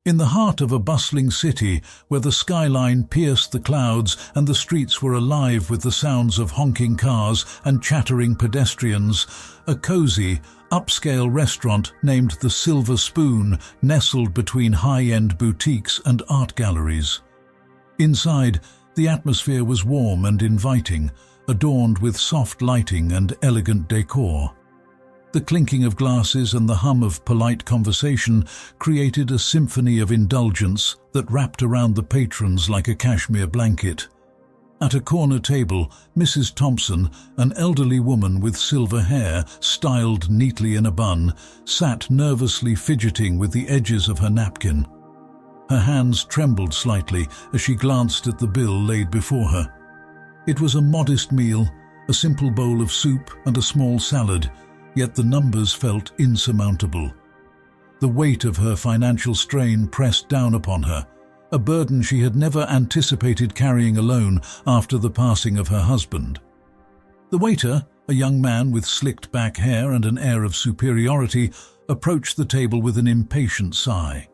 In the heart of a bustling city where the skyline pierced the clouds and the streets were alive with the sounds of honking cars and chattering pedestrians, a cozy, upscale restaurant named the Silver Spoon nestled between high-end boutiques and art galleries. Inside, the atmosphere was warm and inviting, adorned with soft lighting and elegant decor. The clinking of glasses and the hum of polite conversation created a symphony of indulgence that wrapped around the patrons like a cashmere blanket. At a corner table, Mrs. Thompson, an elderly woman with silver hair styled neatly in a bun, sat nervously fidgeting with the edges of her napkin. Her hands trembled slightly as she glanced at the bill laid before her. It was a modest meal, a simple bowl of soup and a small salad, yet the numbers felt insurmountable. The weight of her financial strain pressed down upon her, a burden she had never anticipated carrying alone after the passing of her husband. The waiter, a young man with slicked back hair and an air of superiority, approached the table with an impatient sigh.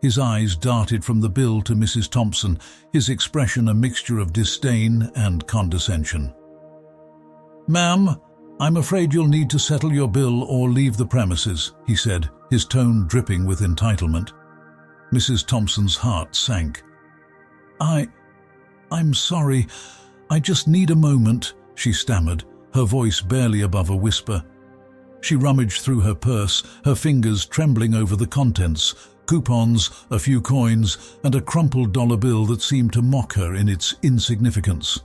His eyes darted from the bill to Mrs. Thompson, his expression a mixture of disdain and condescension. "Ma'am, I'm afraid you'll need to settle your bill or leave the premises," he said, his tone dripping with entitlement. Mrs. Thompson's heart sank. I'm sorry. I just need a moment," she stammered, her voice barely above a whisper. She rummaged through her purse, her fingers trembling over the contents, coupons, a few coins, and a crumpled dollar bill that seemed to mock her in its insignificance.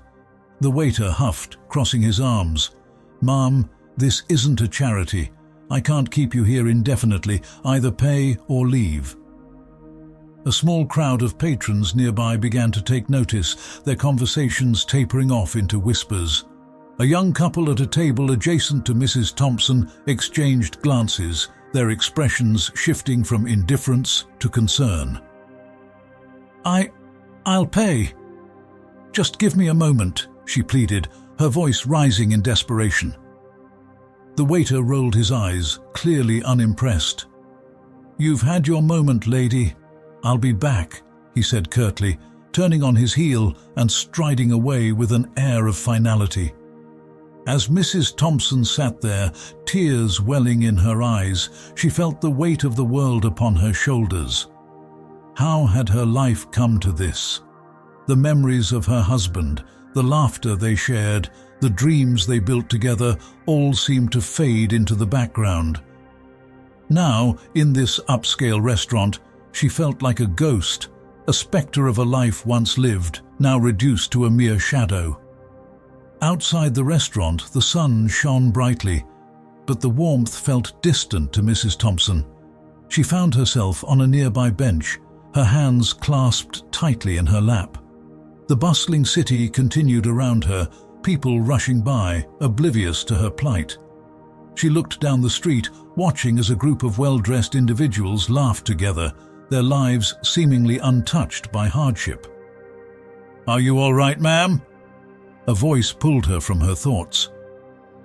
The waiter huffed, crossing his arms. "Ma'am, this isn't a charity. I can't keep you here indefinitely. Either pay or leave." A small crowd of patrons nearby began to take notice, their conversations tapering off into whispers. A young couple at a table adjacent to Mrs. Thompson exchanged glances, their expressions shifting from indifference to concern. I'll pay. Just give me a moment," she pleaded, her voice rising in desperation. The waiter rolled his eyes, clearly unimpressed. "You've had your moment, lady. I'll be back," he said curtly, turning on his heel and striding away with an air of finality. As Mrs. Thompson sat there, tears welling in her eyes, she felt the weight of the world upon her shoulders. How had her life come to this? The memories of her husband, the laughter they shared, the dreams they built together, all seemed to fade into the background. Now, in this upscale restaurant, she felt like a ghost, a spectre of a life once lived, now reduced to a mere shadow. Outside the restaurant, the sun shone brightly, but the warmth felt distant to Mrs. Thompson. She found herself on a nearby bench, her hands clasped tightly in her lap. The bustling city continued around her, people rushing by, oblivious to her plight. She looked down the street, watching as a group of well-dressed individuals laughed together, their lives seemingly untouched by hardship. "Are you all right, ma'am?" A voice pulled her from her thoughts.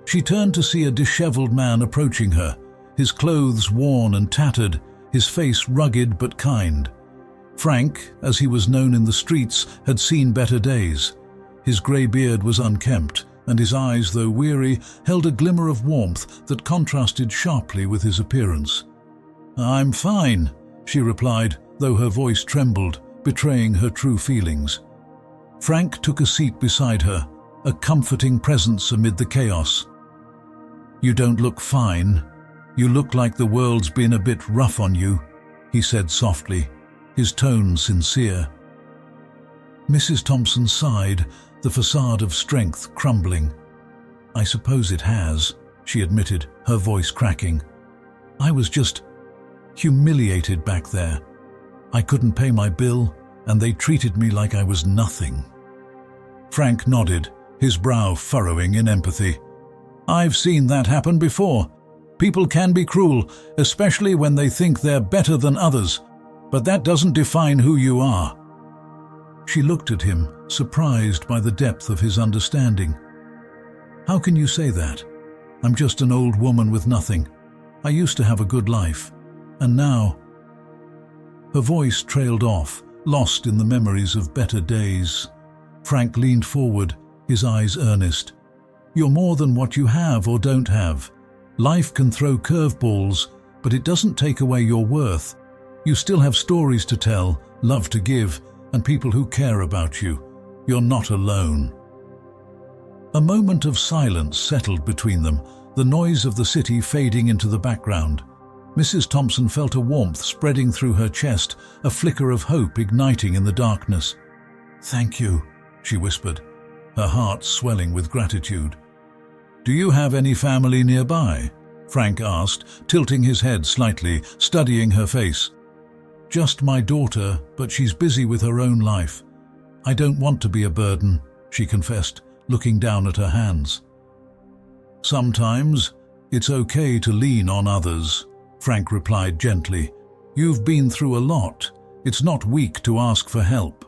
She turned to see a disheveled man approaching her, his clothes worn and tattered, his face rugged but kind. Frank, as he was known in the streets, had seen better days. His grey beard was unkempt, and his eyes, though weary, held a glimmer of warmth that contrasted sharply with his appearance. "I'm fine," she replied, though her voice trembled, betraying her true feelings. Frank took a seat beside her, a comforting presence amid the chaos. "You don't look fine. You look like the world's been a bit rough on you," he said softly, his tone sincere. Mrs. Thompson sighed, the facade of strength crumbling. "I suppose it has," she admitted, her voice cracking. "I was just humiliated back there. I couldn't pay my bill, and they treated me like I was nothing." Frank nodded, his brow furrowing in empathy. "I've seen that happen before. People can be cruel, especially when they think they're better than others, but that doesn't define who you are." She looked at him, surprised by the depth of his understanding. "How can you say that? I'm just an old woman with nothing. I used to have a good life, and now..." Her voice trailed off, lost in the memories of better days. Frank leaned forward, his eyes earnest. "You're more than what you have or don't have. Life can throw curveballs, but it doesn't take away your worth. You still have stories to tell, love to give, and people who care about you. You're not alone." A moment of silence settled between them, the noise of the city fading into the background. Mrs. Thompson felt a warmth spreading through her chest, a flicker of hope igniting in the darkness. "Thank you," she whispered, her heart swelling with gratitude. "Do you have any family nearby?" Frank asked, tilting his head slightly, studying her face. "Just my daughter, but she's busy with her own life. I don't want to be a burden," she confessed, looking down at her hands. "Sometimes it's okay to lean on others," Frank replied gently. "You've been through a lot. It's not weak to ask for help."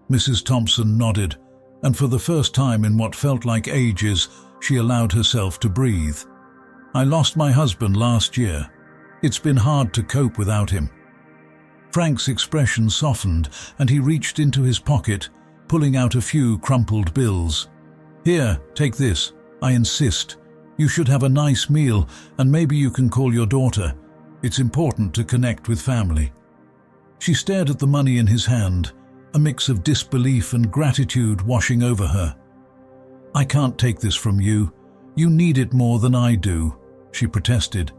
Mrs. Thompson nodded, and for the first time in what felt like ages, she allowed herself to breathe. "I lost my husband last year. It's been hard to cope without him." Frank's expression softened, and he reached into his pocket, pulling out a few crumpled bills. "Here, take this. I insist. You should have a nice meal, and maybe you can call your daughter. It's important to connect with family." She stared at the money in his hand, a mix of disbelief and gratitude washing over her. "I can't take this from you. You need it more than I do," she protested.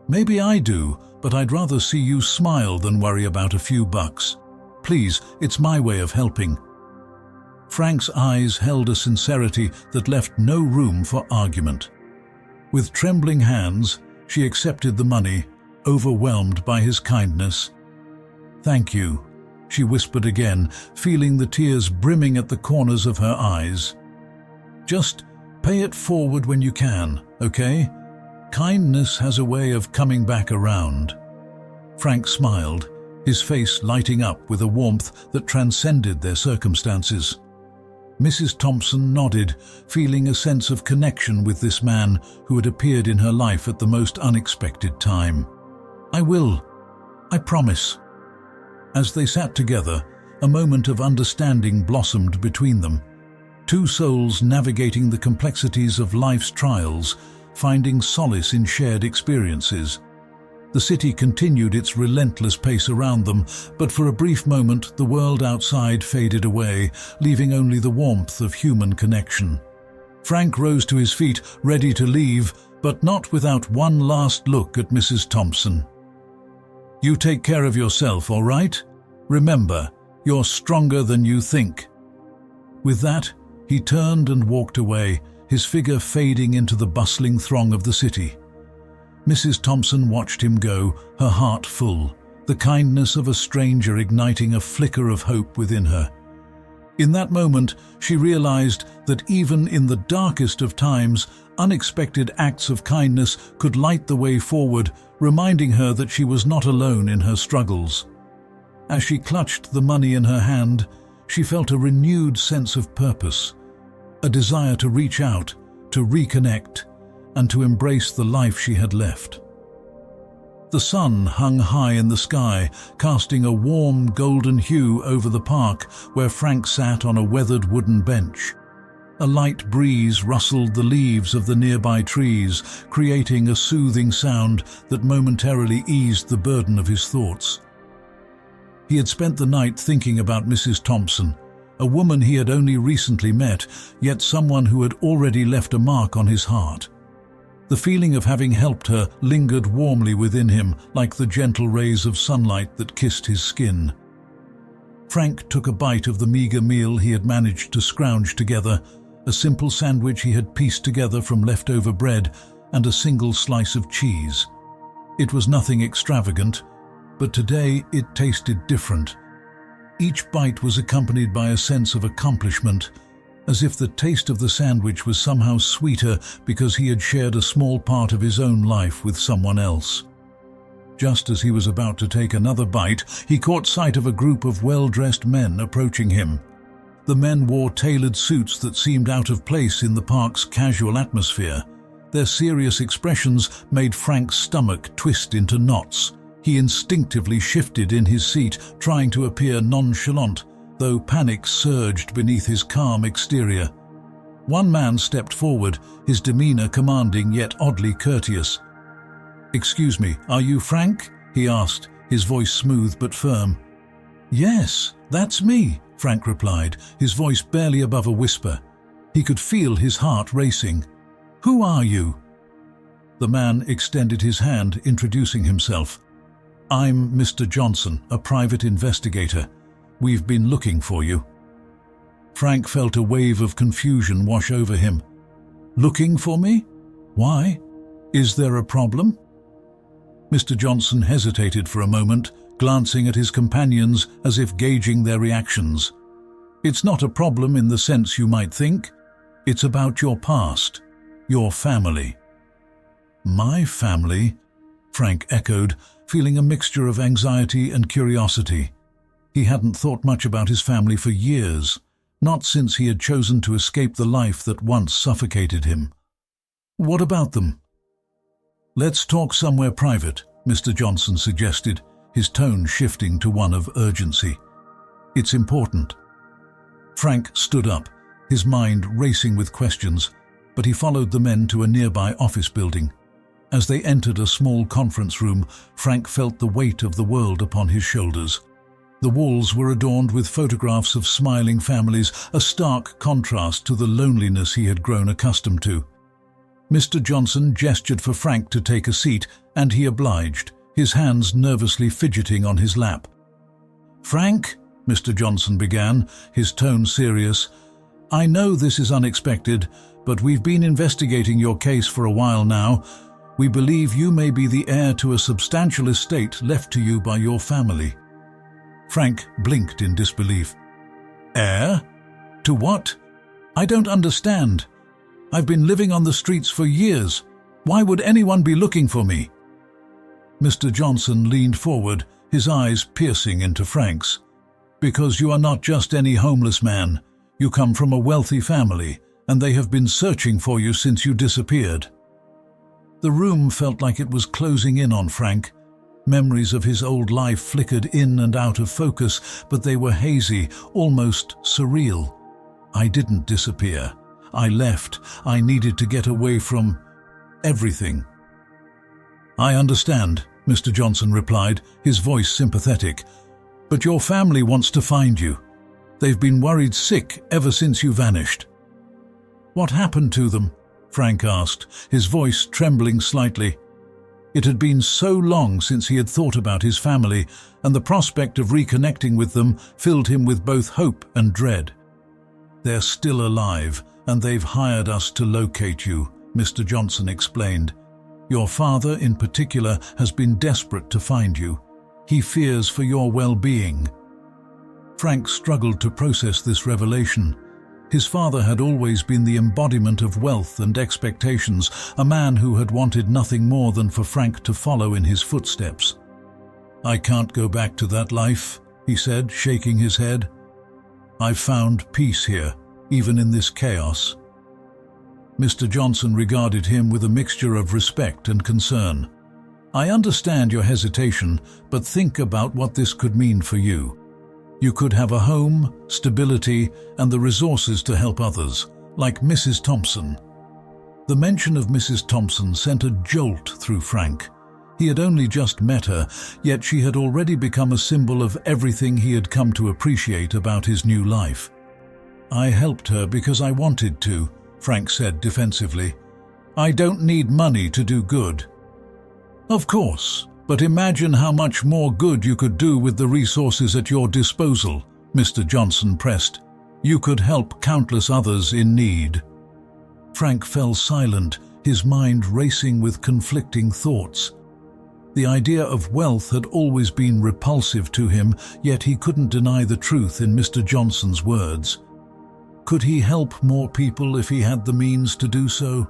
"Maybe I do, but I'd rather see you smile than worry about a few bucks. Please, it's my way of helping." Frank's eyes held a sincerity that left no room for argument. With trembling hands, she accepted the money, overwhelmed by his kindness. "Thank you," she whispered again, feeling the tears brimming at the corners of her eyes. "Just pay it forward when you can, okay? Kindness has a way of coming back around." Frank smiled, his face lighting up with a warmth that transcended their circumstances. Mrs. Thompson nodded, feeling a sense of connection with this man who had appeared in her life at the most unexpected time. "I will. I promise." As they sat together, a moment of understanding blossomed between them. Two souls navigating the complexities of life's trials, finding solace in shared experiences. The city continued its relentless pace around them, but for a brief moment the world outside faded away, leaving only the warmth of human connection. Frank rose to his feet, ready to leave, but not without one last look at Mrs. Thompson. "You take care of yourself, all right? Remember, you're stronger than you think." With that, he turned and walked away, his figure fading into the bustling throng of the city. Mrs. Thompson watched him go, her heart full, the kindness of a stranger igniting a flicker of hope within her. In that moment, she realized that even in the darkest of times, unexpected acts of kindness could light the way forward, reminding her that she was not alone in her struggles. As she clutched the money in her hand, she felt a renewed sense of purpose, a desire to reach out, to reconnect, and to embrace the life she had left. The sun hung high in the sky, casting a warm golden hue over the park where Frank sat on a weathered wooden bench. A light breeze rustled the leaves of the nearby trees, creating a soothing sound that momentarily eased the burden of his thoughts. He had spent the night thinking about Mrs. Thompson, a woman he had only recently met, yet someone who had already left a mark on his heart. The feeling of having helped her lingered warmly within him, like the gentle rays of sunlight that kissed his skin. Frank took a bite of the meager meal he had managed to scrounge together, a simple sandwich he had pieced together from leftover bread and a single slice of cheese. It was nothing extravagant, but today it tasted different. Each bite was accompanied by a sense of accomplishment, as if the taste of the sandwich was somehow sweeter because he had shared a small part of his own life with someone else. Just as he was about to take another bite, he caught sight of a group of well-dressed men approaching him. The men wore tailored suits that seemed out of place in the park's casual atmosphere. Their serious expressions made Frank's stomach twist into knots. He instinctively shifted in his seat, trying to appear nonchalant, though panic surged beneath his calm exterior. One man stepped forward, his demeanor commanding yet oddly courteous. "Excuse me, are you Frank?" he asked, his voice smooth but firm. "Yes, that's me," Frank replied, his voice barely above a whisper. He could feel his heart racing. "Who are you?" The man extended his hand, introducing himself. "I'm Mr. Johnson, a private investigator. We've been looking for you." Frank felt a wave of confusion wash over him. "Looking for me? Why? Is there a problem?" Mr. Johnson hesitated for a moment, glancing at his companions as if gauging their reactions. "It's not a problem in the sense you might think. It's about your past, your family." "My family?" Frank echoed, feeling a mixture of anxiety and curiosity. He hadn't thought much about his family for years, not since he had chosen to escape the life that once suffocated him. "What about them?" "Let's talk somewhere private," Mr. Johnson suggested, his tone shifting to one of urgency. "It's important." Frank stood up, his mind racing with questions, but he followed the men to a nearby office building. As they entered a small conference room, Frank felt the weight of the world upon his shoulders. The walls were adorned with photographs of smiling families, a stark contrast to the loneliness he had grown accustomed to. Mr. Johnson gestured for Frank to take a seat, and he obliged, his hands nervously fidgeting on his lap. "Frank," Mr. Johnson began, his tone serious, "I know this is unexpected, but we've been investigating your case for a while now. We believe you may be the heir to a substantial estate left to you by your family." Frank blinked in disbelief. "Heir? To what? I don't understand. I've been living on the streets for years. Why would anyone be looking for me?" Mr. Johnson leaned forward, his eyes piercing into Frank's. "Because you are not just any homeless man. You come from a wealthy family, and they have been searching for you since you disappeared." The room felt like it was closing in on Frank. Memories of his old life flickered in and out of focus, but they were hazy, almost surreal. "I didn't disappear. I left. I needed to get away from everything." "I understand," Mr. Johnson replied, his voice sympathetic. "But your family wants to find you. They've been worried sick ever since you vanished." "What happened to them?" Frank asked, his voice trembling slightly. It had been so long since he had thought about his family, and the prospect of reconnecting with them filled him with both hope and dread. "They're still alive, and they've hired us to locate you," Mr. Johnson explained. "Your father, in particular, has been desperate to find you. He fears for your well-being." Frank struggled to process this revelation. His father had always been the embodiment of wealth and expectations, a man who had wanted nothing more than for Frank to follow in his footsteps. "I can't go back to that life," he said, shaking his head. "I've found peace here, even in this chaos." Mr. Johnson regarded him with a mixture of respect and concern. "I understand your hesitation, but think about what this could mean for you. You could have a home, stability, and the resources to help others, like Mrs. Thompson." The mention of Mrs. Thompson sent a jolt through Frank. He had only just met her, yet she had already become a symbol of everything he had come to appreciate about his new life. "I helped her because I wanted to," Frank said defensively. "I don't need money to do good." "Of course. But imagine how much more good you could do with the resources at your disposal," Mr. Johnson pressed. "You could help countless others in need." Frank fell silent, his mind racing with conflicting thoughts. The idea of wealth had always been repulsive to him, yet he couldn't deny the truth in Mr. Johnson's words. Could he help more people if he had the means to do so?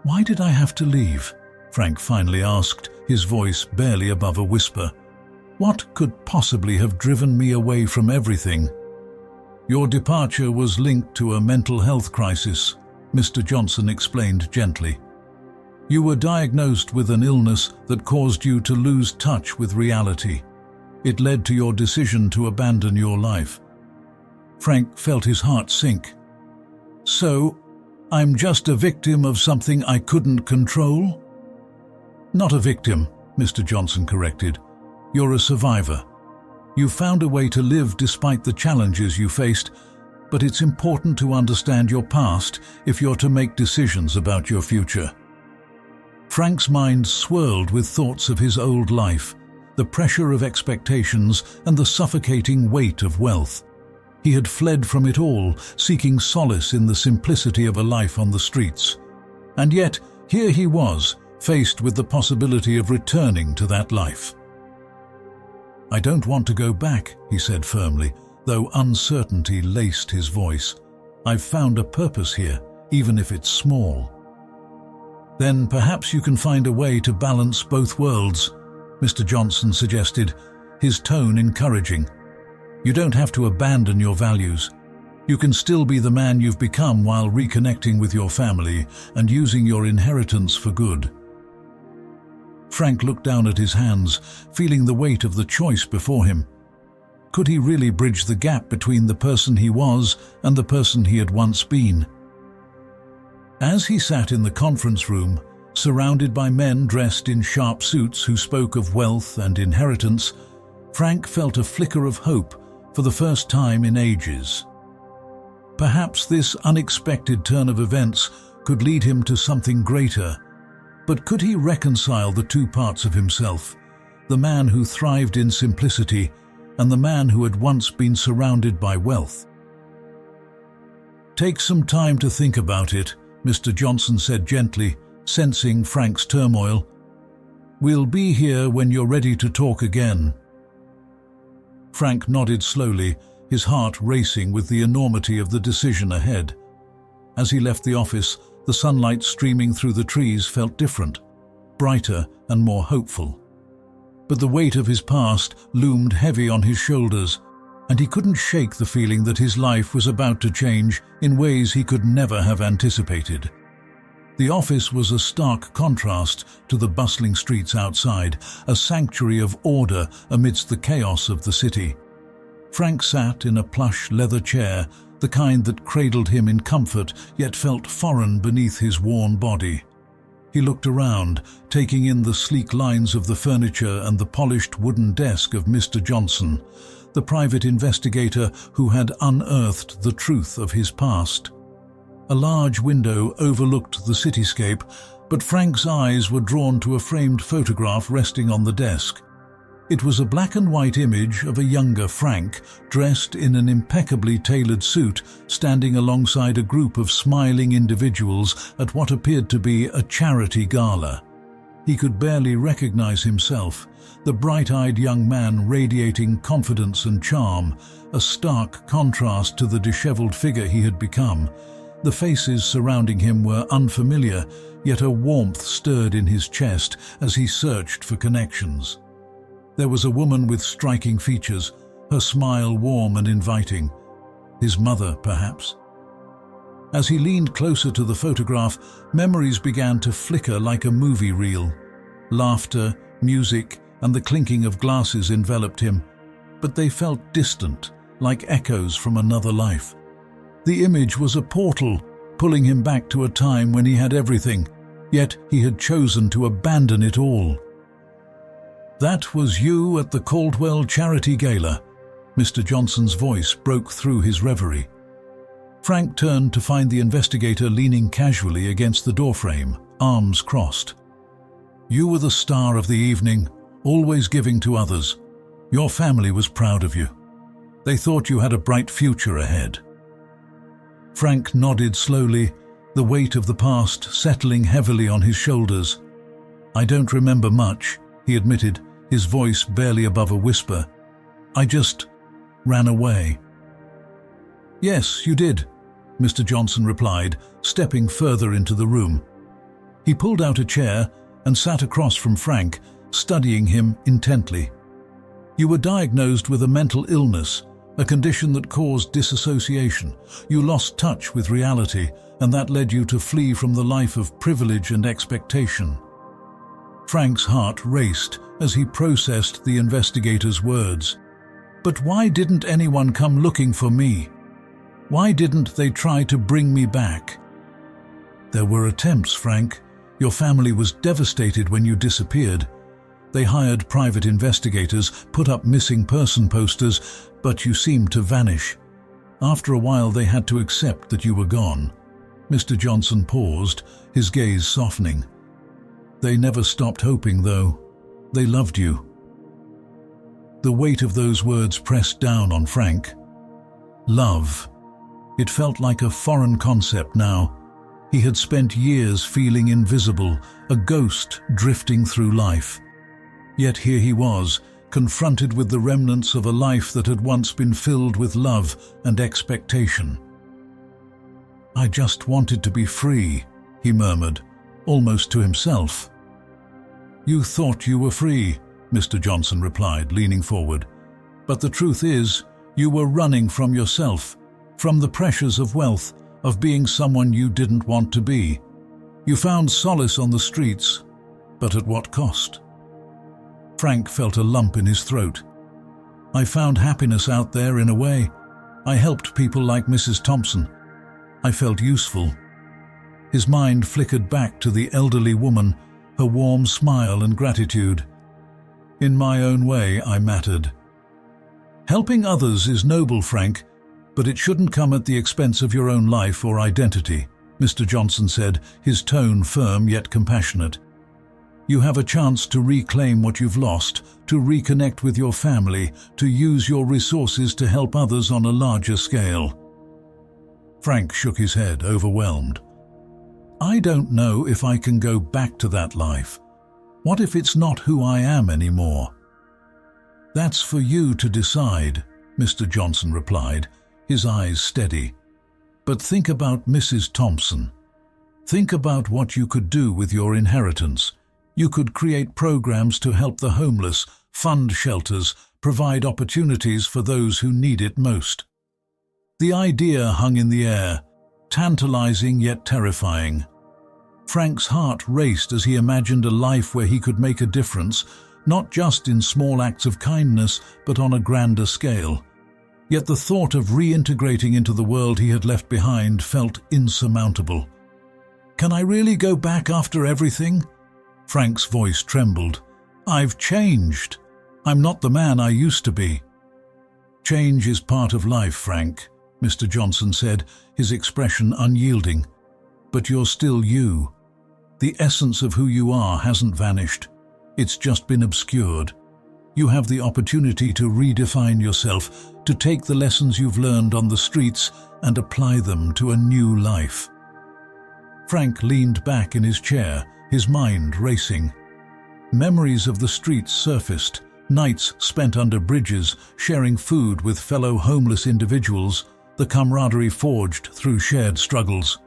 "Why did I have to leave?" Frank finally asked, his voice barely above a whisper. "What could possibly have driven me away from everything?" "Your departure was linked to a mental health crisis," Mr. Johnson explained gently. You were diagnosed with an illness that caused you to lose touch with reality. It led to your decision to abandon your life. Frank felt his heart sink. So, I'm just a victim of something I couldn't control? Not a victim, Mr. Johnson corrected. You're a survivor. You found a way to live despite the challenges you faced, but it's important to understand your past if you're to make decisions about your future. Frank's mind swirled with thoughts of his old life, the pressure of expectations and the suffocating weight of wealth. He had fled from it all, seeking solace in the simplicity of a life on the streets. And yet, here he was, faced with the possibility of returning to that life. I don't want to go back, he said firmly, though uncertainty laced his voice. I've found a purpose here, even if it's small. Then perhaps you can find a way to balance both worlds, Mr. Johnson suggested, his tone encouraging. You don't have to abandon your values. You can still be the man you've become while reconnecting with your family and using your inheritance for good. Frank looked down at his hands, feeling the weight of the choice before him. Could he really bridge the gap between the person he was and the person he had once been? As he sat in the conference room, surrounded by men dressed in sharp suits who spoke of wealth and inheritance, Frank felt a flicker of hope for the first time in ages. Perhaps this unexpected turn of events could lead him to something greater. But could he reconcile the two parts of himself, the man who thrived in simplicity and the man who had once been surrounded by wealth? Take some time to think about it, Mr. Johnson said gently, sensing Frank's turmoil. We'll be here when you're ready to talk again. Frank nodded slowly, his heart racing with the enormity of the decision ahead. As he left the office, the sunlight streaming through the trees felt different, brighter and more hopeful. But the weight of his past loomed heavy on his shoulders, and he couldn't shake the feeling that his life was about to change in ways he could never have anticipated. The office was a stark contrast to the bustling streets outside, a sanctuary of order amidst the chaos of the city. Frank sat in a plush leather chair, the kind that cradled him in comfort yet felt foreign beneath his worn body. He looked around, taking in the sleek lines of the furniture and the polished wooden desk of Mr. Johnson, the private investigator who had unearthed the truth of his past. A large window overlooked the cityscape, but Frank's eyes were drawn to a framed photograph resting on the desk. It was a black and white image of a younger Frank, dressed in an impeccably tailored suit, standing alongside a group of smiling individuals at what appeared to be a charity gala. He could barely recognize himself, the bright-eyed young man radiating confidence and charm, a stark contrast to the disheveled figure he had become. The faces surrounding him were unfamiliar, yet a warmth stirred in his chest as he searched for connections. There was a woman with striking features, her smile warm and inviting. His mother, perhaps. As he leaned closer to the photograph, memories began to flicker like a movie reel. Laughter, music, and the clinking of glasses enveloped him, but they felt distant, like echoes from another life. The image was a portal, pulling him back to a time when he had everything, yet he had chosen to abandon it all. That was you at the Caldwell Charity Gala. Mr. Johnson's voice broke through his reverie. Frank turned to find the investigator leaning casually against the doorframe, arms crossed. You were the star of the evening, always giving to others. Your family was proud of you. They thought you had a bright future ahead. Frank nodded slowly, the weight of the past settling heavily on his shoulders. I don't remember much, he admitted, his voice barely above a whisper. I just ran away. Yes, you did, Mr. Johnson replied, stepping further into the room. He pulled out a chair and sat across from Frank, studying him intently. You were diagnosed with a mental illness, a condition that caused disassociation. You lost touch with reality, and that led you to flee from the life of privilege and expectation. Frank's heart raced as he processed the investigator's words. But why didn't anyone come looking for me? Why didn't they try to bring me back? There were attempts, Frank. Your family was devastated when you disappeared. They hired private investigators, put up missing person posters, but you seemed to vanish. After a while, they had to accept that you were gone. Mr. Johnson paused, his gaze softening. They never stopped hoping, though. They loved you. The weight of those words pressed down on Frank. Love. It felt like a foreign concept now. He had spent years feeling invisible, a ghost drifting through life. Yet here he was, confronted with the remnants of a life that had once been filled with love and expectation. I just wanted to be free, he murmured, almost to himself. You thought you were free, Mr. Johnson replied, leaning forward. But the truth is, you were running from yourself, from the pressures of wealth, of being someone you didn't want to be. You found solace on the streets, but at what cost? Frank felt a lump in his throat. I found happiness out there in a way. I helped people like Mrs. Thompson. I felt useful. His mind flickered back to the elderly woman, her warm smile and gratitude. In my own way, I mattered. Helping others is noble, Frank, but it shouldn't come at the expense of your own life or identity, Mr. Johnson said, his tone firm yet compassionate. You have a chance to reclaim what you've lost, to reconnect with your family, to use your resources to help others on a larger scale. Frank shook his head, overwhelmed. I don't know if I can go back to that life. What if it's not who I am anymore? That's for you to decide, Mr. Johnson replied, his eyes steady. But think about Mrs. Thompson. Think about what you could do with your inheritance. You could create programs to help the homeless, fund shelters, provide opportunities for those who need it most. The idea hung in the air, tantalizing yet terrifying. Frank's heart raced as he imagined a life where he could make a difference, not just in small acts of kindness, but on a grander scale. Yet the thought of reintegrating into the world he had left behind felt insurmountable. Can I really go back after everything? Frank's voice trembled. I've changed. I'm not the man I used to be. Change is part of life, Frank, Mr. Johnson said, his expression unyielding. But you're still you. The essence of who you are hasn't vanished. It's just been obscured. You have the opportunity to redefine yourself, to take the lessons you've learned on the streets and apply them to a new life. Frank leaned back in his chair, his mind racing. Memories of the streets surfaced, nights spent under bridges, sharing food with fellow homeless individuals, the camaraderie forged through shared struggles.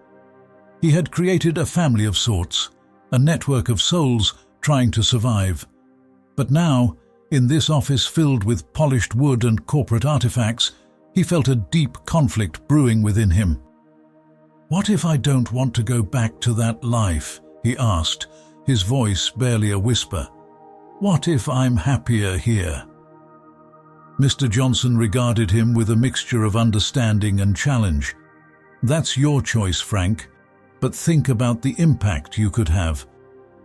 He had created a family of sorts, a network of souls trying to survive. But now, in this office filled with polished wood and corporate artifacts, he felt a deep conflict brewing within him. What if I don't want to go back to that life? He asked, his voice barely a whisper. What if I'm happier here? Mr. Johnson regarded him with a mixture of understanding and challenge. That's your choice, Frank, but think about the impact you could have.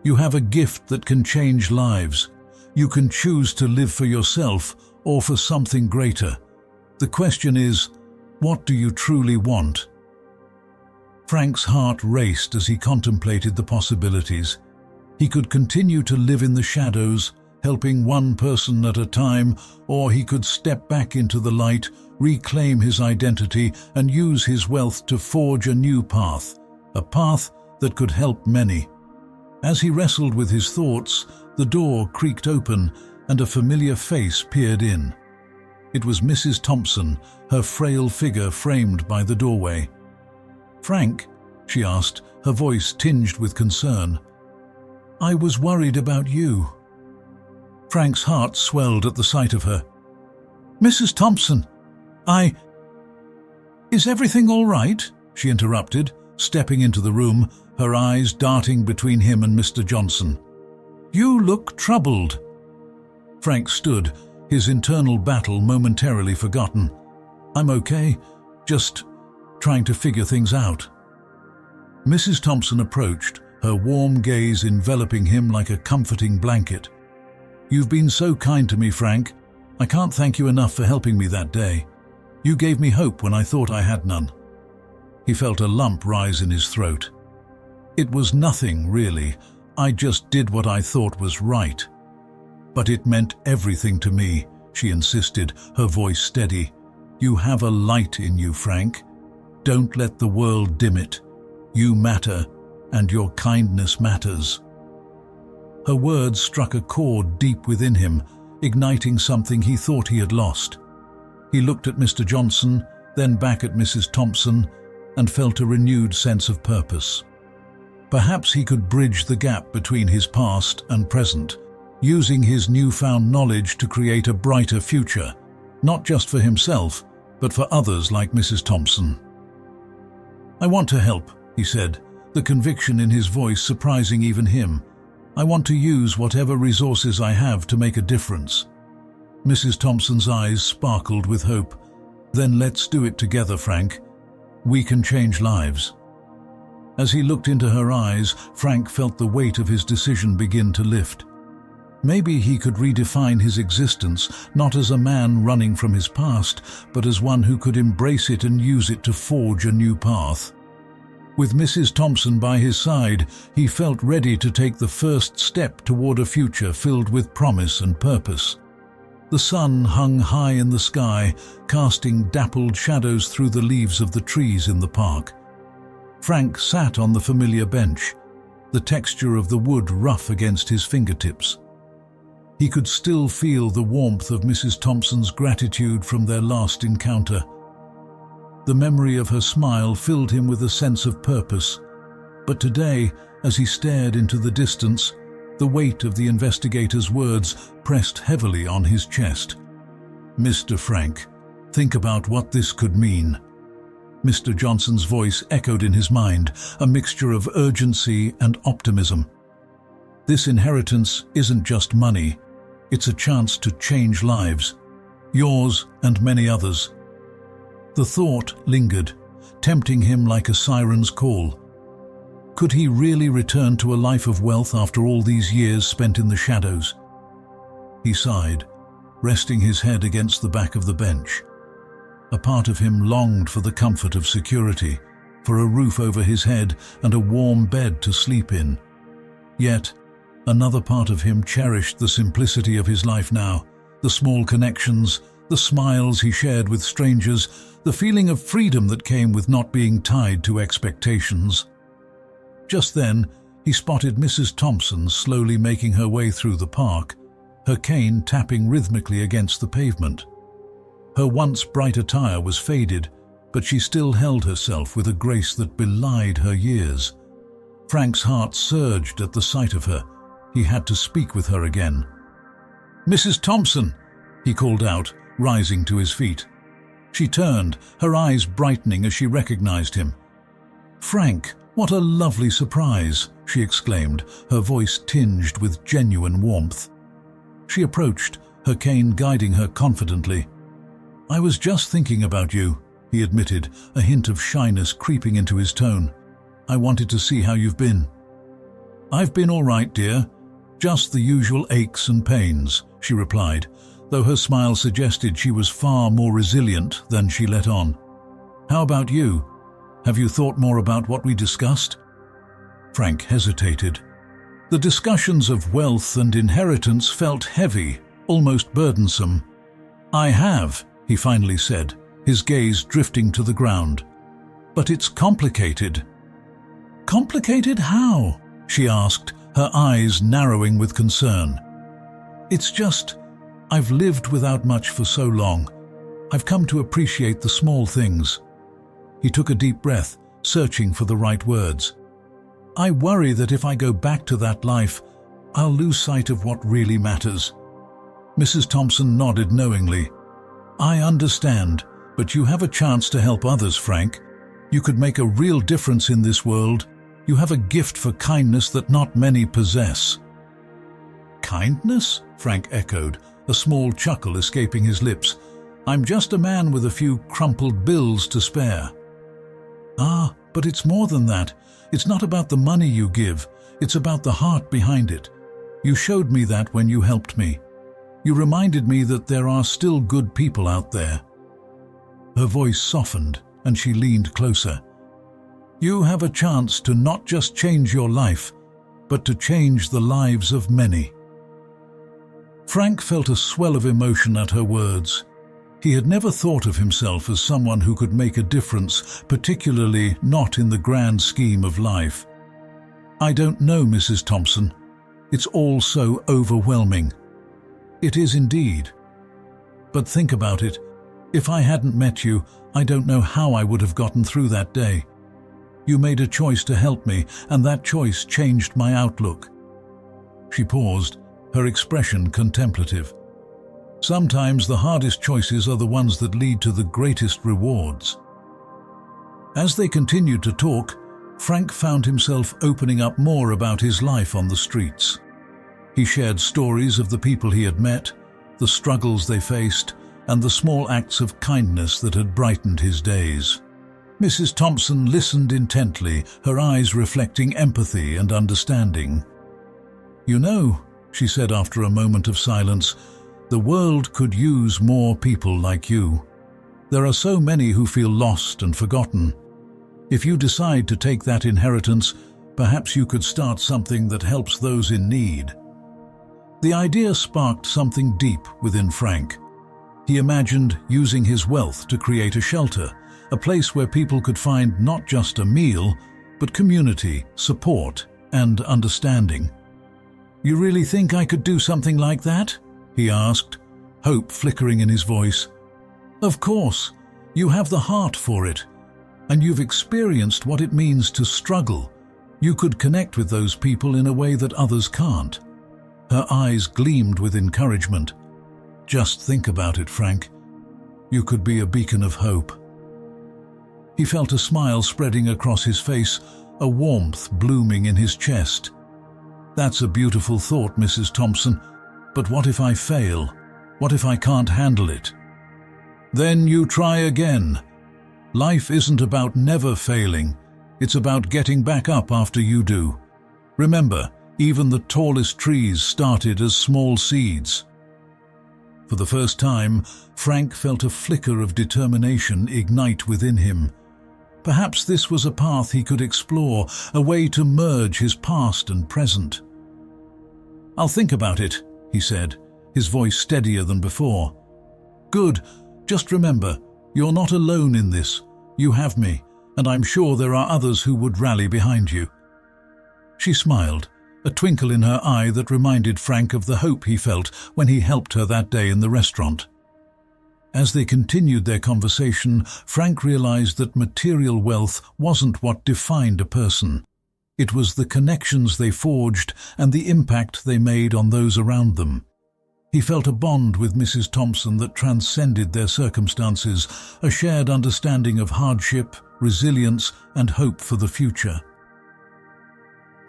You have a gift that can change lives. You can choose to live for yourself or for something greater. The question is, what do you truly want? Frank's heart raced as he contemplated the possibilities. He could continue to live in the shadows, helping one person at a time, or he could step back into the light, reclaim his identity, and use his wealth to forge a new path, a path that could help many. As he wrestled with his thoughts, the door creaked open and a familiar face peered in. It was Mrs. Thompson, her frail figure framed by the doorway. Frank, she asked, her voice tinged with concern. I was worried about you. Frank's heart swelled at the sight of her. Mrs. Thompson, Is everything all right?" she interrupted, stepping into the room, her eyes darting between him and Mr. Johnson. "You look troubled." Frank stood, his internal battle momentarily forgotten. "I'm okay, just trying to figure things out." Mrs. Thompson approached, her warm gaze enveloping him like a comforting blanket. "You've been so kind to me, Frank. I can't thank you enough for helping me that day. You gave me hope when I thought I had none." He felt a lump rise in his throat. "It was nothing, really. I just did what I thought was right." "But it meant everything to me," she insisted, her voice steady. "You have a light in you, Frank. Don't let the world dim it. You matter, and your kindness matters." Her words struck a chord deep within him, igniting something he thought he had lost. He looked at Mr. Johnson, then back at Mrs. Thompson, and felt a renewed sense of purpose. Perhaps he could bridge the gap between his past and present, using his newfound knowledge to create a brighter future, not just for himself, but for others like Mrs. Thompson. "I want to help," he said, the conviction in his voice surprising even him. "I want to use whatever resources I have to make a difference." Mrs. Thompson's eyes sparkled with hope. "Then let's do it together, Frank. We can change lives." As he looked into her eyes, Frank felt the weight of his decision begin to lift. Maybe he could redefine his existence, not as a man running from his past, but as one who could embrace it and use it to forge a new path. With Mrs. Thompson by his side, he felt ready to take the first step toward a future filled with promise and purpose. The sun hung high in the sky, casting dappled shadows through the leaves of the trees in the park. Frank sat on the familiar bench, the texture of the wood rough against his fingertips. He could still feel the warmth of Mrs. Thompson's gratitude from their last encounter. The memory of her smile filled him with a sense of purpose. But today, as he stared into the distance, the weight of the investigator's words pressed heavily on his chest. "Mr. Frank, think about what this could mean." Mr. Johnson's voice echoed in his mind, a mixture of urgency and optimism. "This inheritance isn't just money. It's a chance to change lives. Yours and many others." The thought lingered, tempting him like a siren's call. Could he really return to a life of wealth after all these years spent in the shadows? He sighed, resting his head against the back of the bench. A part of him longed for the comfort of security, for a roof over his head and a warm bed to sleep in. Yet, another part of him cherished the simplicity of his life now, the small connections, the smiles he shared with strangers, the feeling of freedom that came with not being tied to expectations. Just then, he spotted Mrs. Thompson slowly making her way through the park, her cane tapping rhythmically against the pavement. Her once bright attire was faded, but she still held herself with a grace that belied her years. Frank's heart surged at the sight of her. He had to speak with her again. "Mrs. Thompson!" he called out, rising to his feet. She turned, her eyes brightening as she recognized him. "Frank, what a lovely surprise!" she exclaimed, her voice tinged with genuine warmth. She approached, her cane guiding her confidently. "I was just thinking about you," he admitted, a hint of shyness creeping into his tone. "I wanted to see how you've been." "I've been all right, dear. Just the usual aches and pains," she replied, though her smile suggested she was far more resilient than she let on. "How about you? Have you thought more about what we discussed?" Frank hesitated. The discussions of wealth and inheritance felt heavy, almost burdensome. "I have," he finally said, his gaze drifting to the ground. "But it's complicated." "Complicated how?" she asked, her eyes narrowing with concern. "It's just, I've lived without much for so long. I've come to appreciate the small things." He took a deep breath, searching for the right words. "I worry that if I go back to that life, I'll lose sight of what really matters." Mrs. Thompson nodded knowingly. "I understand. But you have a chance to help others, Frank. You could make a real difference in this world. You have a gift for kindness that not many possess." "Kindness?" Frank echoed, a small chuckle escaping his lips. "I'm just a man with a few crumpled bills to spare." "Ah, but it's more than that. It's not about the money you give. It's about the heart behind it. You showed me that when you helped me. You reminded me that there are still good people out there." Her voice softened, and she leaned closer. "You have a chance to not just change your life, but to change the lives of many." Frank felt a swell of emotion at her words. He had never thought of himself as someone who could make a difference, particularly not in the grand scheme of life. "I don't know, Mrs. Thompson. It's all so overwhelming." "It is indeed. But think about it. If I hadn't met you, I don't know how I would have gotten through that day. You made a choice to help me, and that choice changed my outlook." She paused, her expression contemplative. Sometimes the hardest choices are the ones that lead to the greatest rewards. As they continued to talk, Frank found himself opening up more about his life on the streets. He shared stories of the people he had met, the struggles they faced, and the small acts of kindness that had brightened his days. Mrs. Thompson listened intently, her eyes reflecting empathy and understanding. "You know," she said after a moment of silence, "the world could use more people like you. There are so many who feel lost and forgotten. If you decide to take that inheritance, perhaps you could start something that helps those in need." The idea sparked something deep within Frank. He imagined using his wealth to create a shelter, a place where people could find not just a meal, but community, support, and understanding. "You really think I could do something like that?" he asked, hope flickering in his voice. "Of course. You have the heart for it, and you've experienced what it means to struggle. You could connect with those people in a way that others can't." Her eyes gleamed with encouragement. "Just think about it, Frank. You could be a beacon of hope." He felt a smile spreading across his face, a warmth blooming in his chest. "That's a beautiful thought, Mrs. Thompson, but what if I fail? What if I can't handle it?" "Then you try again. Life isn't about never failing. It's about getting back up after you do. Remember, even the tallest trees started as small seeds." For the first time, Frank felt a flicker of determination ignite within him. Perhaps this was a path he could explore, a way to merge his past and present. "I'll think about it," he said, his voice steadier than before. "Good. Just remember, you're not alone in this. You have me, and I'm sure there are others who would rally behind you." She smiled, a twinkle in her eye that reminded Frank of the hope he felt when he helped her that day in the restaurant. As they continued their conversation, Frank realized that material wealth wasn't what defined a person. It was the connections they forged and the impact they made on those around them. He felt a bond with Mrs. Thompson that transcended their circumstances, a shared understanding of hardship, resilience, and hope for the future.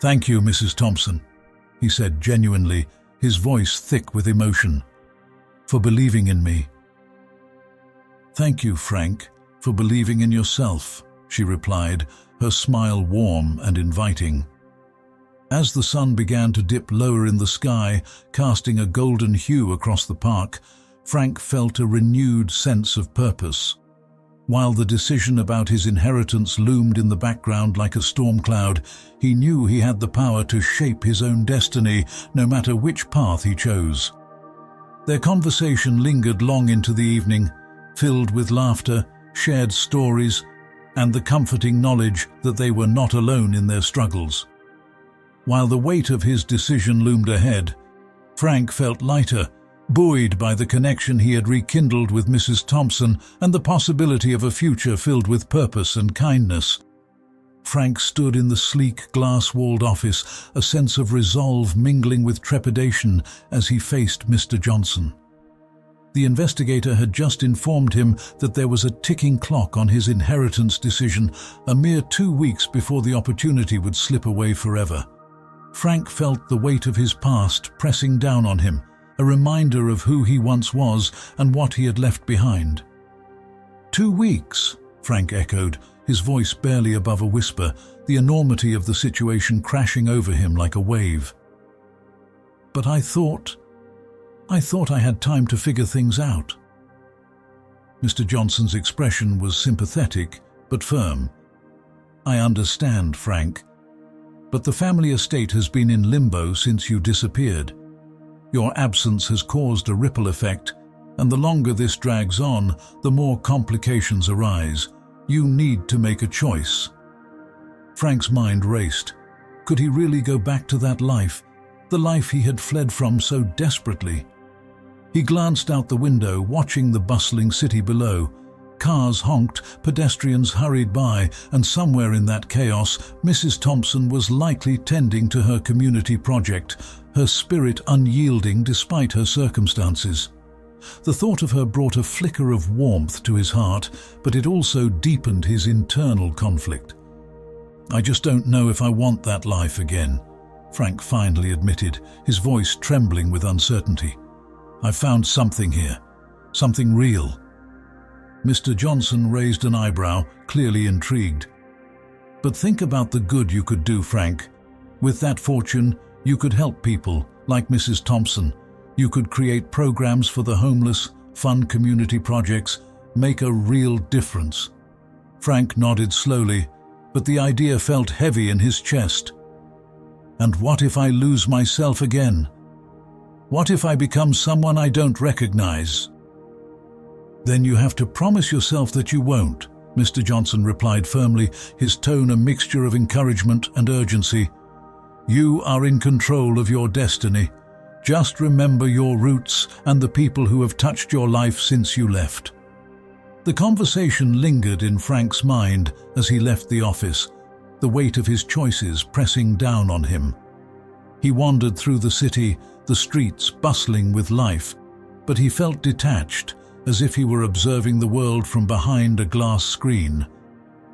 "Thank you, Mrs. Thompson," he said genuinely, his voice thick with emotion, "for believing in me." "Thank you, Frank, for believing in yourself," she replied, her smile warm and inviting. As the sun began to dip lower in the sky, casting a golden hue across the park, Frank felt a renewed sense of purpose. While the decision about his inheritance loomed in the background like a storm cloud, he knew he had the power to shape his own destiny, no matter which path he chose. Their conversation lingered long into the evening, filled with laughter, shared stories, and the comforting knowledge that they were not alone in their struggles. While the weight of his decision loomed ahead, Frank felt lighter, buoyed by the connection he had rekindled with Mrs. Thompson and the possibility of a future filled with purpose and kindness. Frank stood in the sleek, glass-walled office, a sense of resolve mingling with trepidation as he faced Mr. Johnson. The investigator had just informed him that there was a ticking clock on his inheritance decision, a mere 2 weeks before the opportunity would slip away forever. Frank felt the weight of his past pressing down on him, a reminder of who he once was and what he had left behind. 2 weeks, Frank echoed, his voice barely above a whisper, the enormity of the situation crashing over him like a wave. But I thought I had time to figure things out. Mr. Johnson's expression was sympathetic but firm. I understand, Frank, but the family estate has been in limbo since you disappeared. Your absence has caused a ripple effect, and the longer this drags on, the more complications arise. You need to make a choice. Frank's mind raced. Could he really go back to that life, the life he had fled from so desperately? He glanced out the window, watching the bustling city below. Cars honked, pedestrians hurried by, and somewhere in that chaos, Mrs. Thompson was likely tending to her community project, her spirit unyielding despite her circumstances. The thought of her brought a flicker of warmth to his heart, but it also deepened his internal conflict. I just don't know if I want that life again, Frank finally admitted, his voice trembling with uncertainty. I've found something here, something real. Mr. Johnson raised an eyebrow, clearly intrigued. But think about the good you could do, Frank. With that fortune, you could help people, like Mrs. Thompson. You could create programs for the homeless, fund community projects, make a real difference. Frank nodded slowly, but the idea felt heavy in his chest. And what if I lose myself again? What if I become someone I don't recognize? Then you have to promise yourself that you won't, Mr. Johnson replied firmly, his tone a mixture of encouragement and urgency. You are in control of your destiny. Just remember your roots and the people who have touched your life since you left. The conversation lingered in Frank's mind as he left the office, the weight of his choices pressing down on him. He wandered through the city, the streets bustling with life, but he felt detached, as if he were observing the world from behind a glass screen.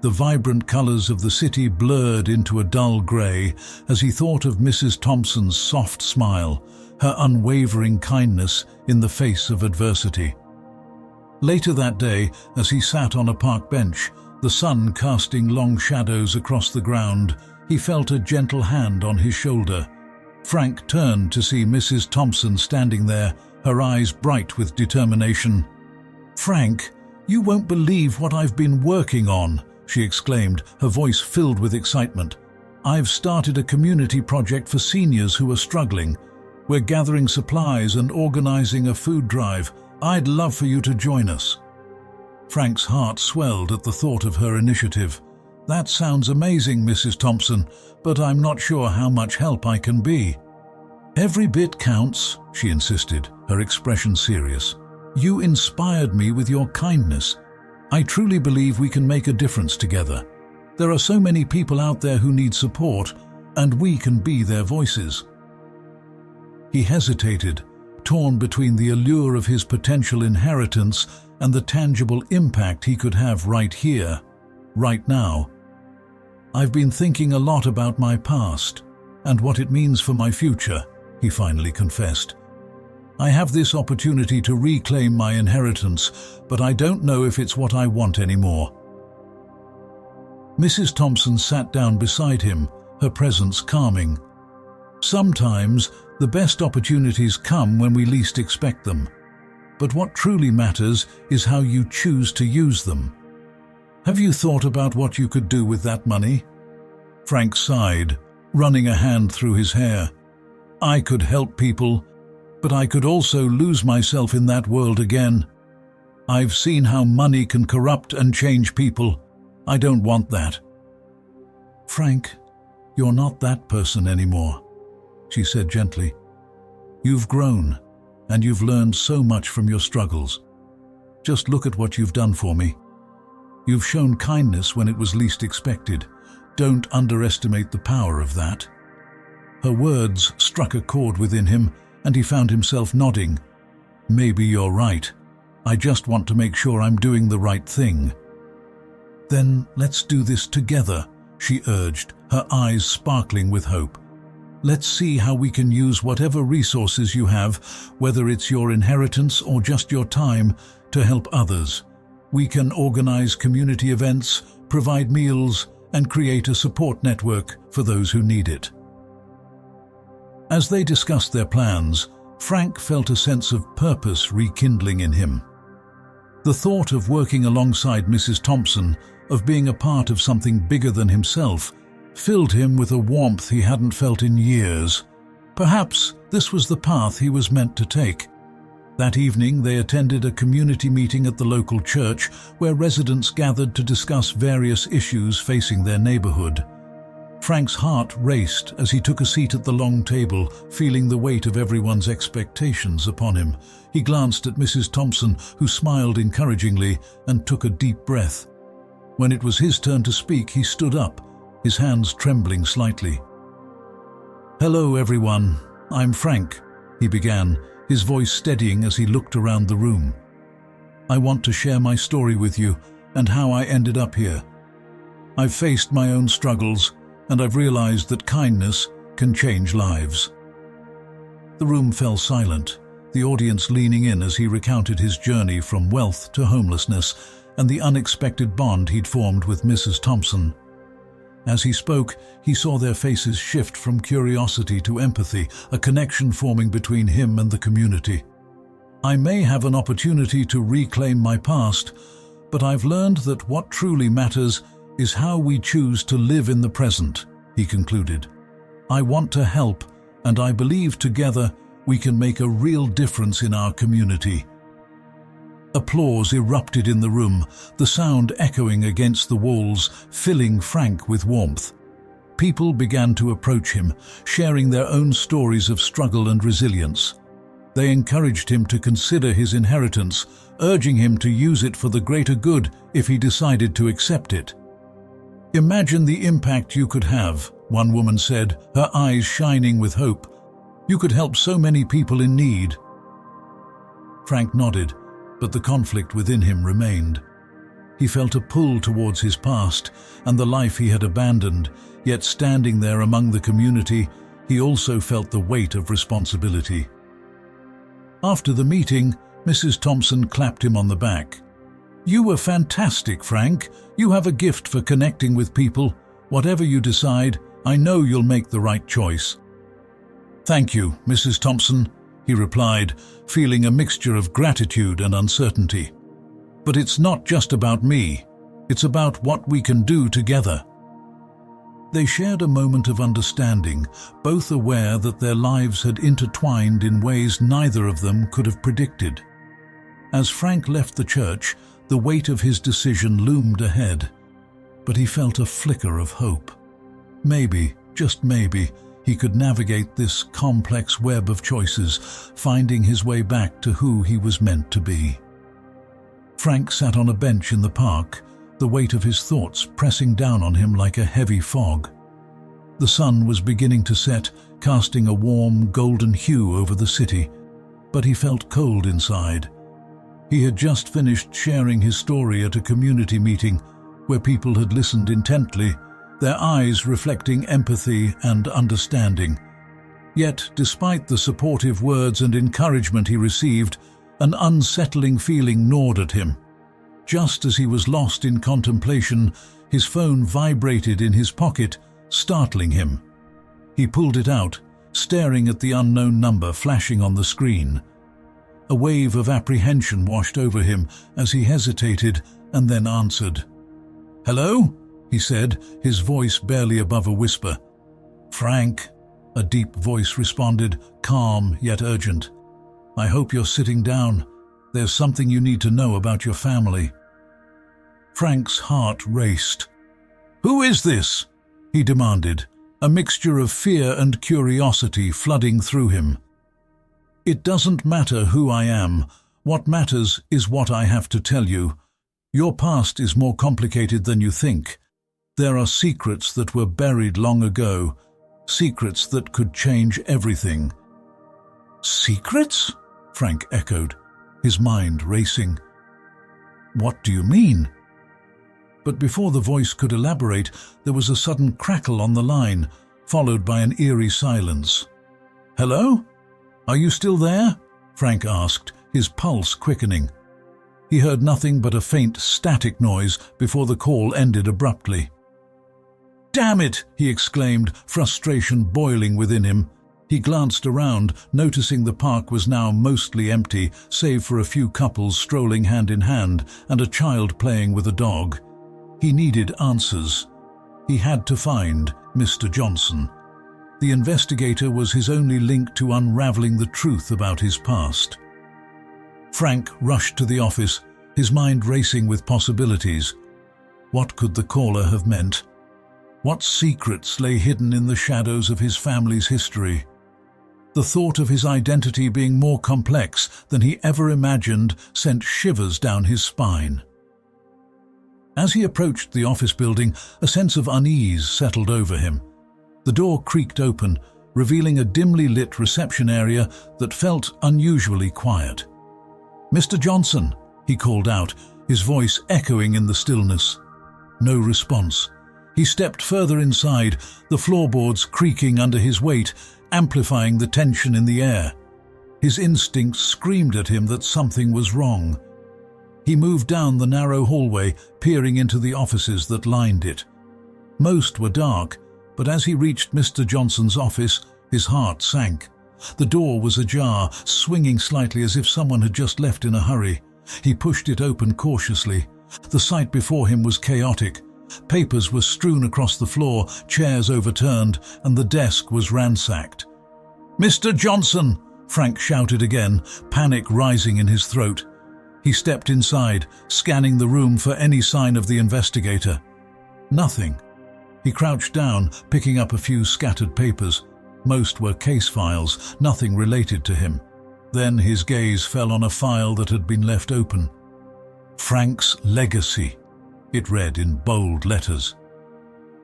The vibrant colors of the city blurred into a dull gray as he thought of Mrs. Thompson's soft smile, her unwavering kindness in the face of adversity. Later that day, as he sat on a park bench, the sun casting long shadows across the ground, he felt a gentle hand on his shoulder. Frank turned to see Mrs. Thompson standing there, her eyes bright with determination. "Frank, you won't believe what I've been working on," she exclaimed, her voice filled with excitement. "I've started a community project for seniors who are struggling. We're gathering supplies and organizing a food drive. I'd love for you to join us." Frank's heart swelled at the thought of her initiative. "That sounds amazing, Mrs. Thompson, but I'm not sure how much help I can be." "Every bit counts," she insisted, her expression serious. "You inspired me with your kindness. I truly believe we can make a difference together. There are so many people out there who need support, and we can be their voices." He hesitated, torn between the allure of his potential inheritance and the tangible impact he could have right here, right now. "I've been thinking a lot about my past and what it means for my future," he finally confessed. "I have this opportunity to reclaim my inheritance, but I don't know if it's what I want anymore." Mrs. Thompson sat down beside him, her presence calming. "Sometimes the best opportunities come when we least expect them. But what truly matters is how you choose to use them. Have you thought about what you could do with that money?" Frank sighed, running a hand through his hair. "I could help people, but I could also lose myself in that world again. I've seen how money can corrupt and change people. I don't want that." "Frank, you're not that person anymore," she said gently. "You've grown, and you've learned so much from your struggles. Just look at what you've done for me. You've shown kindness when it was least expected. Don't underestimate the power of that." Her words struck a chord within him, and he found himself nodding. Maybe you're right. I just want to make sure I'm doing the right thing." "Then let's do this together," she urged, her eyes sparkling with hope. "Let's see how we can use whatever resources you have, whether it's your inheritance or just your time, to help others. We can organize community events, provide meals, and create a support network for those who need it." As they discussed their plans, Frank felt a sense of purpose rekindling in him. The thought of working alongside Mrs. Thompson, of being a part of something bigger than himself, filled him with a warmth he hadn't felt in years. Perhaps this was the path he was meant to take. That evening they attended a community meeting at the local church where residents gathered to discuss various issues facing their neighborhood. Frank's heart raced as he took a seat at the long table, feeling the weight of everyone's expectations upon him. He glanced at Mrs. Thompson, who smiled encouragingly, and took a deep breath. When it was his turn to speak, he stood up, his hands trembling slightly. "Hello, everyone. I'm Frank," he began, his voice steadying as he looked around the room. "I want to share my story with you and how I ended up here. I've faced my own struggles, and I've realized that kindness can change lives." The room fell silent, the audience leaning in as he recounted his journey from wealth to homelessness and the unexpected bond he'd formed with Mrs. Thompson. As he spoke, he saw their faces shift from curiosity to empathy, a connection forming between him and the community. "I may have an opportunity to reclaim my past, but I've learned that what truly matters is how we choose to live in the present," he concluded. "I want to help, and I believe together we can make a real difference in our community." Applause erupted in the room, the sound echoing against the walls, filling Frank with warmth. People began to approach him, sharing their own stories of struggle and resilience. They encouraged him to consider his inheritance, urging him to use it for the greater good if he decided to accept it. "Imagine the impact you could have," one woman said, her eyes shining with hope. "You could help so many people in need." Frank nodded, but the conflict within him remained. He felt a pull towards his past and the life he had abandoned, yet standing there among the community, he also felt the weight of responsibility. After the meeting, Mrs. Thompson clapped him on the back. "You were fantastic, Frank. You have a gift for connecting with people. Whatever you decide, I know you'll make the right choice." "Thank you, Mrs. Thompson," he replied, feeling a mixture of gratitude and uncertainty. "But it's not just about me. It's about what we can do together." They shared a moment of understanding, both aware that their lives had intertwined in ways neither of them could have predicted. As Frank left the church, the weight of his decision loomed ahead, but he felt a flicker of hope. Maybe, just maybe, he could navigate this complex web of choices, finding his way back to who he was meant to be. Frank sat on a bench in the park, the weight of his thoughts pressing down on him like a heavy fog. The sun was beginning to set, casting a warm, golden hue over the city, but he felt cold inside. He had just finished sharing his story at a community meeting where people had listened intently, their eyes reflecting empathy and understanding. Yet, despite the supportive words and encouragement he received, an unsettling feeling gnawed at him. Just as he was lost in contemplation, his phone vibrated in his pocket, startling him. He pulled it out, staring at the unknown number flashing on the screen. A wave of apprehension washed over him as he hesitated and then answered. "Hello?" he said, his voice barely above a whisper. "Frank," a deep voice responded, calm yet urgent. "I hope you're sitting down. There's something you need to know about your family." Frank's heart raced. "Who is this?" he demanded, a mixture of fear and curiosity flooding through him. "It doesn't matter who I am. What matters is what I have to tell you. Your past is more complicated than you think. There are secrets that were buried long ago, secrets that could change everything." "Secrets?" Frank echoed, his mind racing. "What do you mean?" But before the voice could elaborate, there was a sudden crackle on the line, followed by an eerie silence. "Hello? Are you still there?" Frank asked, his pulse quickening. He heard nothing but a faint static noise before the call ended abruptly. "Damn it!" he exclaimed, frustration boiling within him. He glanced around, noticing the park was now mostly empty, save for a few couples strolling hand in hand and a child playing with a dog. He needed answers. He had to find Mr. Johnson. The investigator was his only link to unraveling the truth about his past. Frank rushed to the office, his mind racing with possibilities. What could the caller have meant? What secrets lay hidden in the shadows of his family's history? The thought of his identity being more complex than he ever imagined sent shivers down his spine. As he approached the office building, a sense of unease settled over him. The door creaked open, revealing a dimly lit reception area that felt unusually quiet. "Mr. Johnson," he called out, his voice echoing in the stillness. No response. He stepped further inside, the floorboards creaking under his weight, amplifying the tension in the air. His instincts screamed at him that something was wrong. He moved down the narrow hallway, peering into the offices that lined it. Most were dark, but as he reached Mr. Johnson's office, his heart sank. The door was ajar, swinging slightly as if someone had just left in a hurry. He pushed it open cautiously. The sight before him was chaotic. Papers were strewn across the floor, chairs overturned, and the desk was ransacked. "Mr. Johnson!" Frank shouted again, panic rising in his throat. He stepped inside, scanning the room for any sign of the investigator. Nothing. He crouched down, picking up a few scattered papers. Most were case files, nothing related to him. Then his gaze fell on a file that had been left open. "Frank's Legacy," it read in bold letters.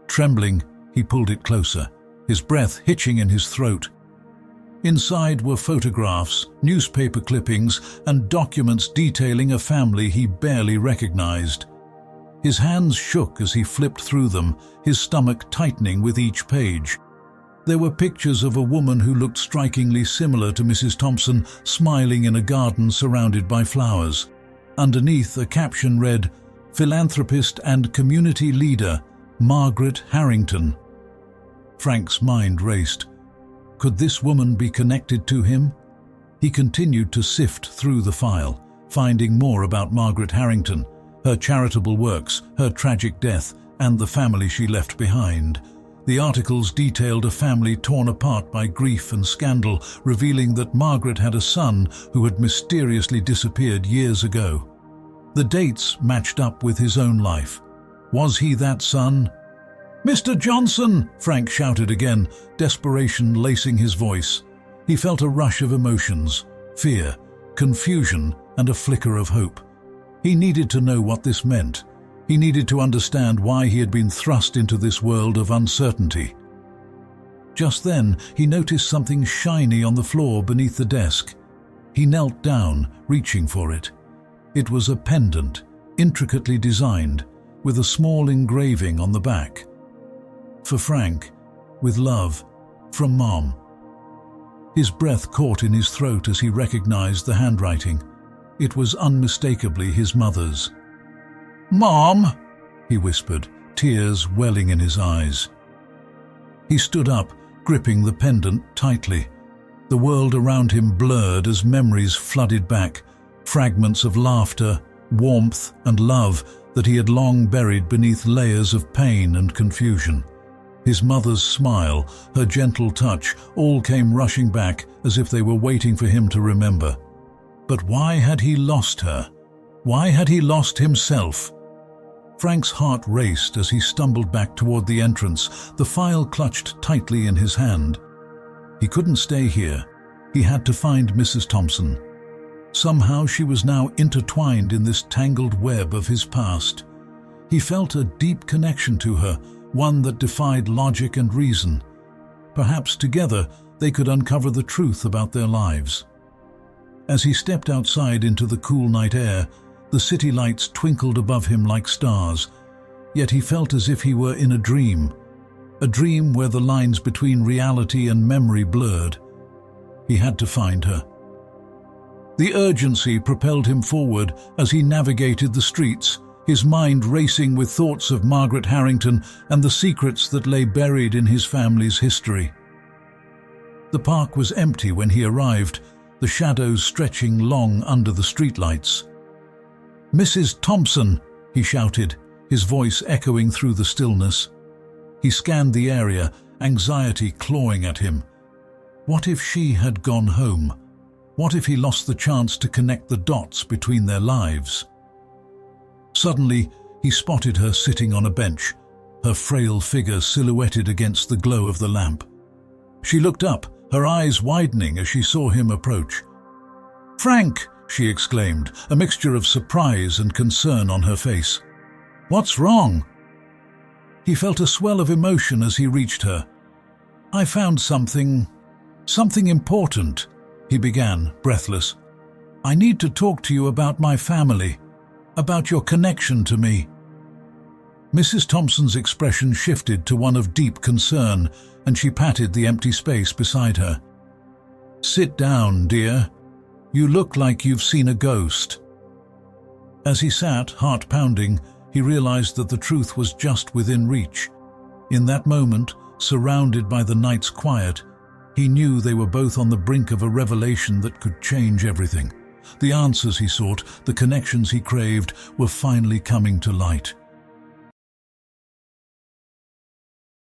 Trembling, he pulled it closer, his breath hitching in his throat. Inside were photographs, newspaper clippings, and documents detailing a family he barely recognized. His hands shook as he flipped through them, his stomach tightening with each page. There were pictures of a woman who looked strikingly similar to Mrs. Thompson, smiling in a garden surrounded by flowers. Underneath, a caption read, "Philanthropist and community leader, Margaret Harrington." Frank's mind raced. Could this woman be connected to him? He continued to sift through the file, finding more about Margaret Harrington, her charitable works, her tragic death, and the family she left behind. The articles detailed a family torn apart by grief and scandal, revealing that Margaret had a son who had mysteriously disappeared years ago. The dates matched up with his own life. Was he that son? "Mr. Johnson!" Frank shouted again, desperation lacing his voice. He felt a rush of emotions, fear, confusion, and a flicker of hope. He needed to know what this meant. He needed to understand why he had been thrust into this world of uncertainty. Just then, he noticed something shiny on the floor beneath the desk. He knelt down, reaching for it. It was a pendant, intricately designed, with a small engraving on the back. "For Frank, with love, from Mom." His breath caught in his throat as he recognized the handwriting. It was unmistakably his mother's. "Mom!" he whispered, tears welling in his eyes. He stood up, gripping the pendant tightly. The world around him blurred as memories flooded back, fragments of laughter, warmth, and love that he had long buried beneath layers of pain and confusion. His mother's smile, her gentle touch, all came rushing back as if they were waiting for him to remember. But why had he lost her? Why had he lost himself? Frank's heart raced as he stumbled back toward the entrance, the file clutched tightly in his hand. He couldn't stay here. He had to find Mrs. Thompson. Somehow she was now intertwined in this tangled web of his past. He felt a deep connection to her, one that defied logic and reason. Perhaps together they could uncover the truth about their lives. As he stepped outside into the cool night air, the city lights twinkled above him like stars, yet he felt as if he were in a dream where the lines between reality and memory blurred. He had to find her. The urgency propelled him forward as he navigated the streets, his mind racing with thoughts of Margaret Harrington and the secrets that lay buried in his family's history. The park was empty when he arrived, the shadows stretching long under the streetlights. "Mrs. Thompson," he shouted, his voice echoing through the stillness. He scanned the area, anxiety clawing at him. What if she had gone home? What if he lost the chance to connect the dots between their lives? Suddenly, he spotted her sitting on a bench, her frail figure silhouetted against the glow of the lamp. She looked up, her eyes widening as she saw him approach. "Frank!" she exclaimed, a mixture of surprise and concern on her face. "What's wrong?" He felt a swell of emotion as he reached her. "I found something important," he began, breathless. "I need to talk to you about my family, about your connection to me." Mrs. Thompson's expression shifted to one of deep concern, and she patted the empty space beside her. "Sit down, dear. You look like you've seen a ghost." As he sat, heart pounding, he realized that the truth was just within reach. In that moment, surrounded by the night's quiet, he knew they were both on the brink of a revelation that could change everything. The answers he sought, the connections he craved, were finally coming to light.